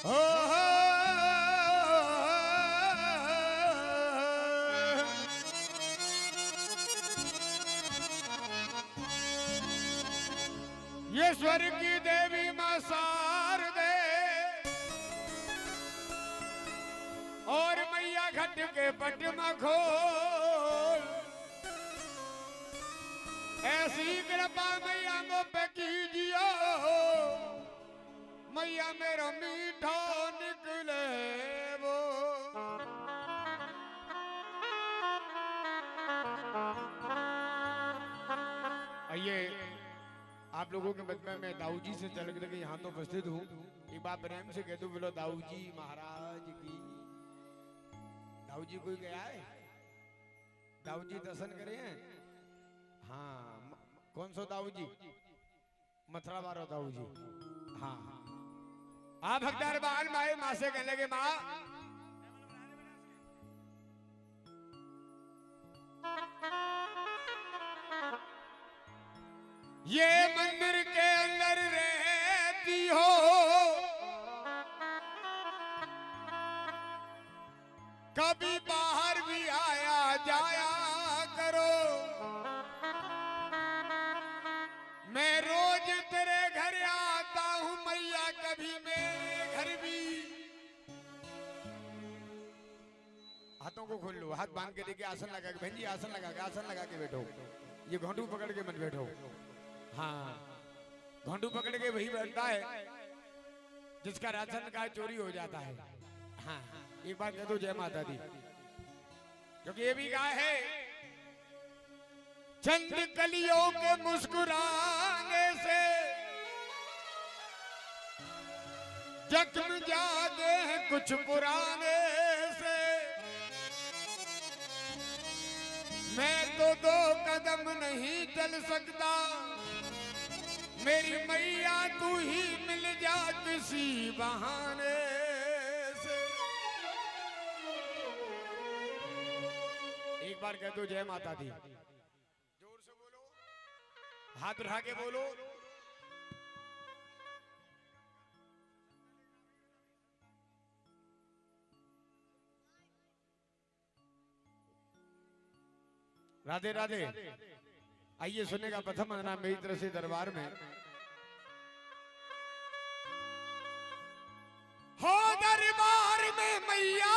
हो ये स्वर्ग की देवी मां शारदे और मैया घट के पट खोल ऐसी कृपा मैया मो पे कीजियो मैया मेरा मीठा निकले वो। आइए आप लोगों के मध्य में मैं दाऊ जी से चल के यहाँ तो उपस्थित हूँ। एक बार प्रेम से कह दो बोलो दाऊ जी महाराज की। दाऊ जी कोई गया है? दाऊ जी दर्शन करे हैं? हाँ कौन सो दाऊ जी? मथुरा वाला दाऊ जी। हाँ आप भक्तार बाल माए माँ से कहने लगे माँ ये मंदिर के अंदर रहती हो कभी बाहर भी आया जाया करो मैं रोज तेरे घर आता हूँ मैया कभी मेरे घर भी। हाथों को खोल लो हाथ बांध के देखिए आसन लगा के बहन जी आसन लगा के बैठो ये घोंटू पकड़ के मत बैठो। हाँ घोंटू पकड़ के वही बैठता है जिसका राशन का चोरी हो जाता है। हाँ एक बार कह दो जय माता दी क्योंकि ये भी गाय है चंद कलियों के मुस्कुराने से जख्म जागे हैं कुछ पुराने से मैं तो 2 कदम नहीं चल सकता मेरी मैया तू ही मिल जा किसी बहाने से। एक बार कह दो जय माता दी जोर से बोलो हाथ उठा के बोलो। राधे राधे। आइए सुनेगा प्रथम अंगना मेरी तरफ से दरबार में हो दरबार में मैया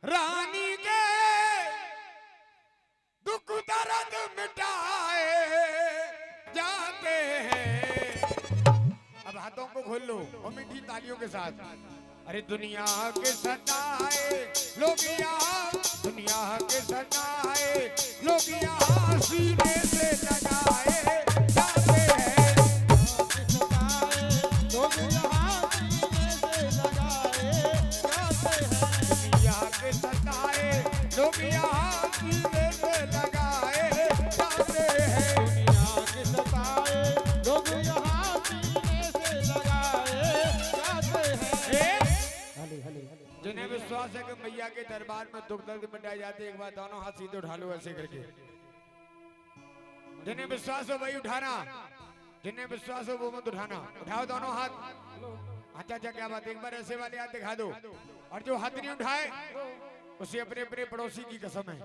रानी के दुख दर्द मिटाए जाते हैं। अब हाथों को खोल लो और मीठी तालियों के साथ अरे दुनिया के सताए लोग यहाँ दुनिया के सताए लोग यहाँ सीने से लगाए जाते हैं। लोग यहाँ सीने से लगाए जाते हैं। दुनिया के सताए लोग यहाँ सीने से लगाए जाते हैं। दुनिया के सताए लोग यहाँ सीने से लगाए जाते हैं। जिन्हें विश्वास है कि मैया के दरबार में दुख दर्द मिटाए जाते एक बार दोनों हाथ सीधे उठा लो ऐसे करके। जिन्हें विश्वास हो वही उठाना जिन्हें विश्वास हो वो मत उठाना। उठाओ दोनों हाथ। अच्छा अच्छा क्या बात एक बार ऐसे वाले हाथ दिखा दो और जो हाथ नहीं उठाए उसे अपने अपने पड़ोसी की कसम है।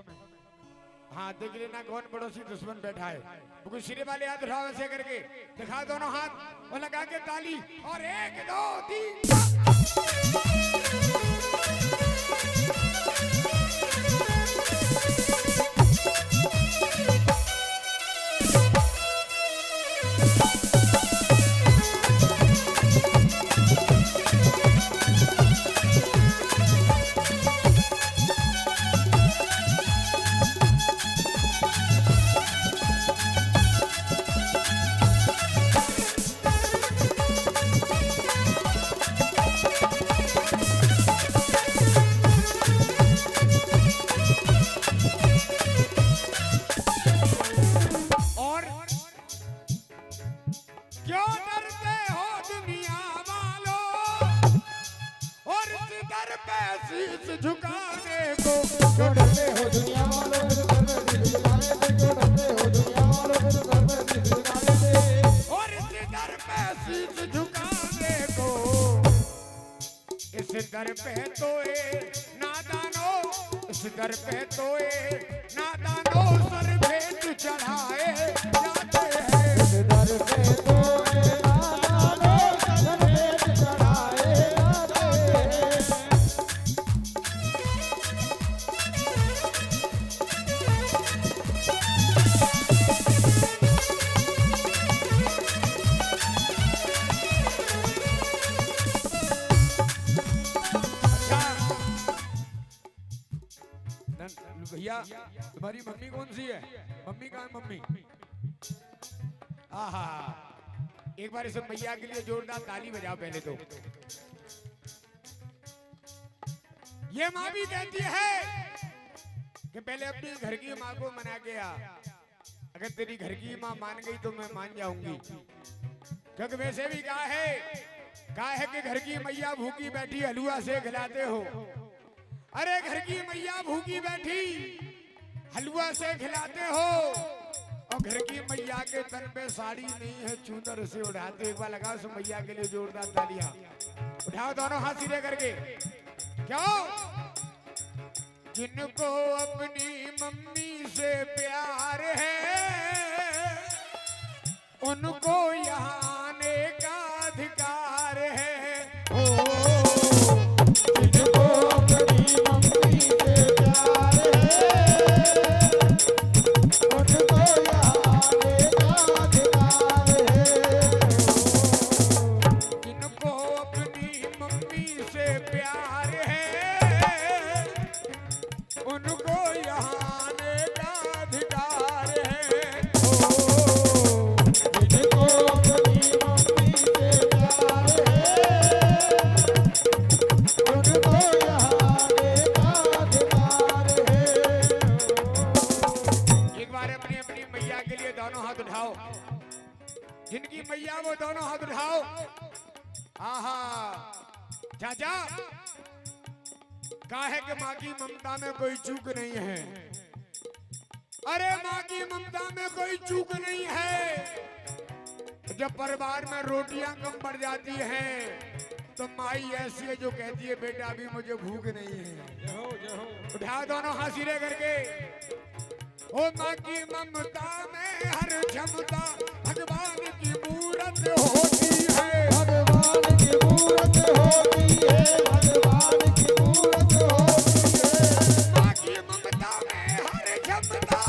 हाँ देख लेना कौन पड़ोसी दुश्मन बैठा है। कुछ सिरे वाले हाथ उठाओ ऐसे करके दिखाओ दोनों हाथ और लगा के ताली और 1 2 3 दर पे तोए नादानो, इस दर पे तोए नादानो सर भेंट चढ़ाए जाते हैं। इस दर पे तोए नादानो सर भेंट चढ़ाए जाते हैं। भैया तुम्हारी मम्मी कौन सी है? मम्मी कहाँ है मम्मी? आहा, एक बार इस मैया के लिए जोरदार ताली बजाओ पहले तो। ये माँ भी कहती है कि पहले अपनी घर की माँ को मना के आ, अगर तेरी घर की माँ मान गई तो मैं मान जाऊंगी। क्योंकि वैसे भी कहा है कि घर की मैया भूखी बैठी हलवा से खिलाते हो। अरे घर की मैया भूखी बैठी हलवा से खिलाते हो, और घर की मैया के तन पे साड़ी नहीं है चूदर से उड़ाते। एक बार लगाओ सो मैया के लिए जोरदार तालियां। उठाओ दोनों हाथ सीधे करके। क्यों? जिनको अपनी मम्मी से प्यार है उनको यहाँ आने का अधिकार है। जिनको अपनी मम्मी से प्यार है उनको यहाँ आने का अधिकार है। जिनको अपनी मम्मी से प्यार है उनको यहाँ आने का अधिकार है। जिनको अपनी मम्मी से प्यार है उनको यहाँ आने का अधिकार है। एक बार अपनी अपनी मैया के लिए दोनों हाथ उठाओ। जिनकी मैया वो दोनों हाथ उठाओ। आहा, चाचा काहे कि माँ की ममता में कोई चूक नहीं है। अरे माँ की ममता में कोई चूक नहीं है। जब परिवार में रोटियां कम पड़ जाती हैं तो माई ऐसी है जो कहती है बेटा अभी मुझे भूख नहीं है। उठाओ दोनों हाथ सीधे करके। ओ माँ की ममता में हर क्षमता भगवान की मूरत होती है। भगवान की मूरत होती है, भगवान की मूरत होती है। माँ की ममता में हर क्षमता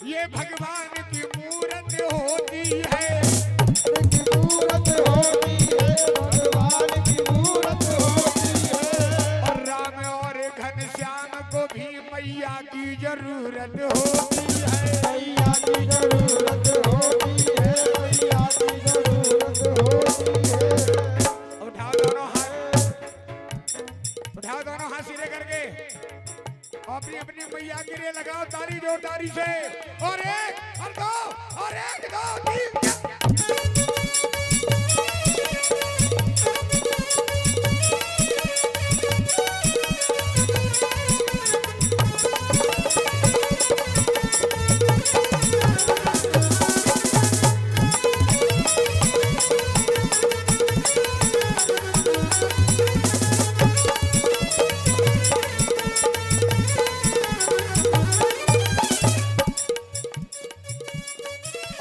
ये भगवान की मूरत होती है। की मूरत होती है, भगवान की मूरत होती है। और राम और घनश्याम को भी मैया की जरूरत होती है। मैया की जरूरत होती है, मैया की जरूरत होती है। उठाओ दोनों हाथ सीधे करके अपनी अपनी मैया के लिए लगाओ ताली जोरदारी से। और एक और दो और एक दो तीन।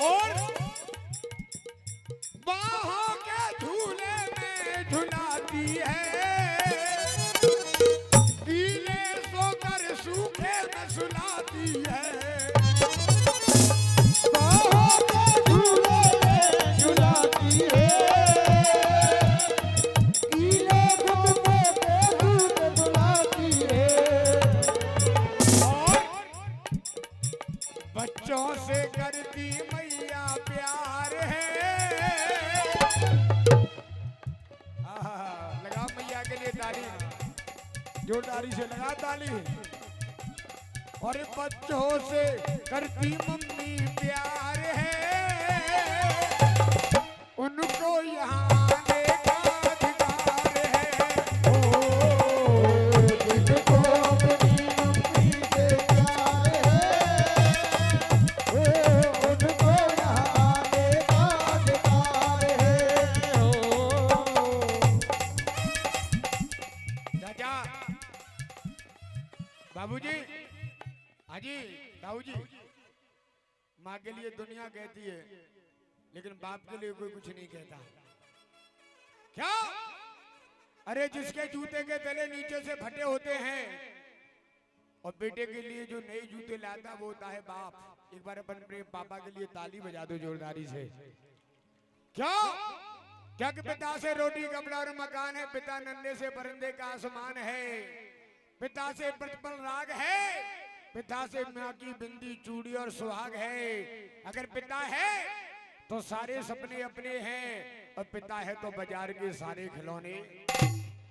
और बाहों के झूले में झुलाती है, गीले सोकर सूखे में सुलाती है। बाहों के झूले में झुलाती है, गीले घुटनों पे दूध बुलाती है। और बच्चों से करती मैया प्यार है। लगा मैया के लिए ताली, जोरदारी से लगा ताली। और बच्चों से करती मम्मी प्यार है, उनको यहाँ आने का अधिकार है। जिनको अपनी मम्मी से प्यार है उनको यहाँ आने का अधिकार है। माँ के लिए दुनिया कहती है, लेकिन बाप के लिए कोई कुछ नहीं कहता। क्या? अरे जिसके जूते के तले नीचे से फटे होते हैं और बेटे के लिए जो नए जूते लाता वो होता है बाप। एक बार अपने पापा के लिए ताली बजा दो जोरदारी से। क्या? क्या कि पिता से रोटी कपड़ा और मकान है, पिता नन्हे से परिंदे का आसमान है, पिता से प्रतिपल राग है, पिता से माँ की बिंदी चूड़ी और सुहाग है। अगर पिता है तो सारे सपने अपने हैं, और पिता है तो बाजार के सारे खिलौने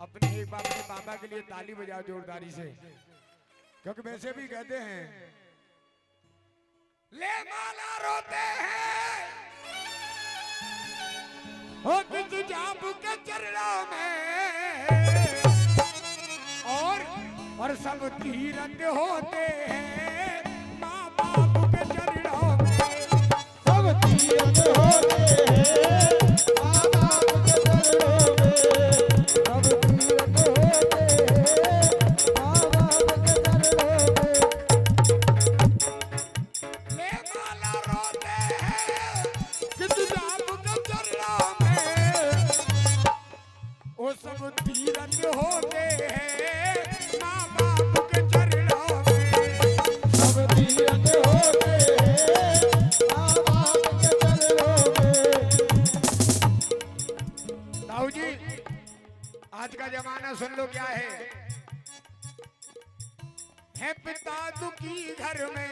अपने। एक बार अपने पापा के लिए ताली बजाओ जोरदारी से, क्योंकि वैसे भी कहते हैं ले माला रोते हैं हो किस जाप के चरणों में, और सब तीरथ होते हैं माँ बाप के चरणों में। सब तीरथ होते हैं माँ बाप के चरणों में। सब तीरथ होते हैं माँ बाप के चरणों में। ले माला रोते हैं किस जाप के चरणों में, वो सब तीरथ होते हैं माँ बाप के चरणों में। सब तीरथ होते हैं माँ बाप के चरणों में। ताऊ जी, आज का जमाना सुन लो क्या है पिता दुखी घर में,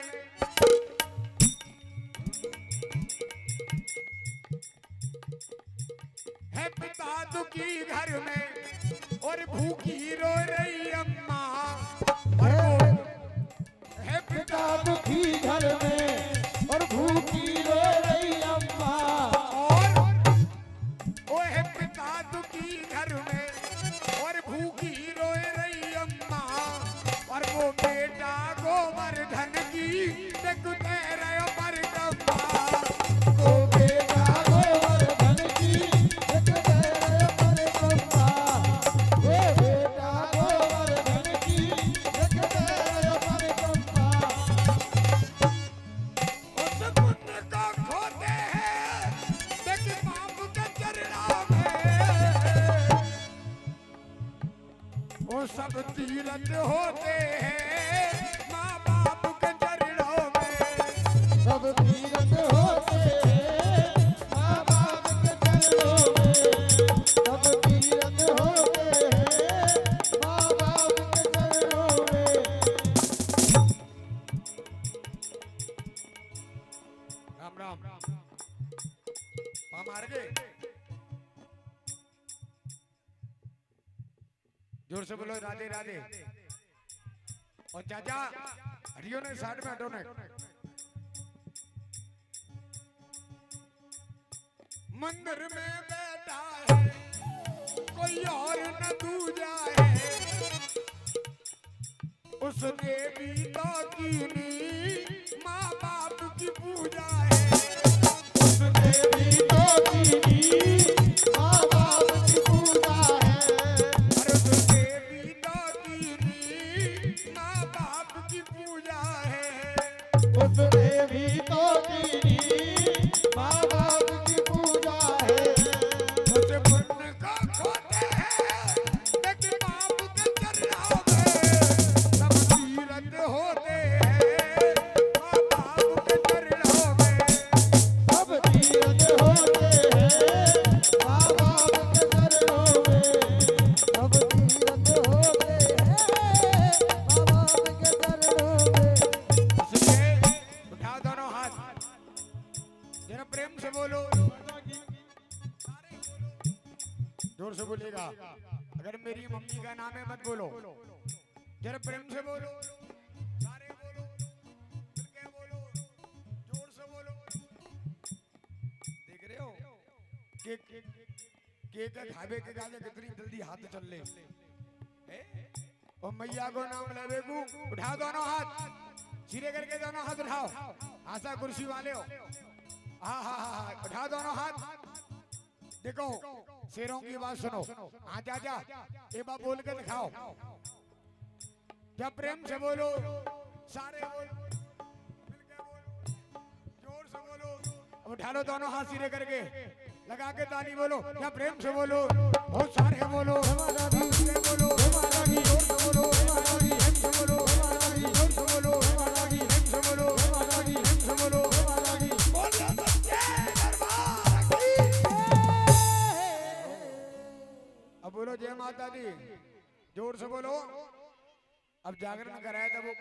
है पिता दुखी घर में, और भूखी रो रही अम्मा। और वो है पिता पिता दुखी घर में और भूखी रो रही अम्मा। और वो है पिता दुखी घर में और भूखी रो रही अम्मा। और वो बेटा गोवर्धन की देखते रहो परिक्रमा। वो बेटा गोवर्धन की देखते रहो परिक्रमा। वो बेटा गोवर्धन की देखते रहो परिक्रमा। उस पुण्य को खोते हैं देख बाप के चरणों में। वो सब तीरथ होते हैं माँ बाप के चरणों में। सब तीरथ होते हैं माँ बाप के चरणों में। सब तीरथ होते हैं माँ बाप के चरणों में। राम राम मार गए। जोर से बोलो राधे राधे। और चाचा हरियो ने साइड में हटो ने। मंदिर में बैठा है कोई और न दूजा है, उस देवी तो कीनी माँ बाप की पूजा है। उस देवी तो कीनी माँ बाप की पूजा है। अरे उस देवी तो कीनी माँ बाप की पूजा है। उस देवी तो कीनी माँ बाप की पूजा है। उस पुण्य को खोते हैं देख बाप के चरणों में। सब तीरथ होते हैं माँ बाप के चरणों में। सब तीरथ होते हैं माँ बाप के चरणों में। सब तीरथ होते हैं माँ बाप के चरणों में। इसलिए उठाओ दोनों हाथ, जरा प्रेम से बोलो। जोर से बोलेगा। अगर मेरी मम्मी का नाम है मत बोलो, जरा प्रेम से बोलो। सारे बोलो, मिलके बोलो, जोर से बोलो। देख रहे हो केक केक खावे के गाले कितनी जल्दी हाथ चल ले। और मैया को नाम लेवे को उठाओ दोनों हाथ, सीधे करके दोनों हाथ उठाओ। आशा कुर्सी वाले हो, हाँ हाँ हाँ, उठाओ दोनों हाथ। देखो शेरों की बात सुनो। हाँ चाचा एक बार बोल के दिखाओ। जब प्रेम से बोलो, सारे बोलो, मिलके बोलो, जोर उठा लो दोनों हाथ सीधे करके, लगा के ताली बोलो या प्रेम से बोलो, बहुत सारे बोलो, प्रेम से बोलो, जोर से बोलो, प्रेम से बोलो, जोर से बोलो, प्रेम से बोलो, प्रेम से बोलो, बोलो सच्चे दरबार की। अब बोलो जय माता दी, जोर से बोलो। अब जागरण कराया था वो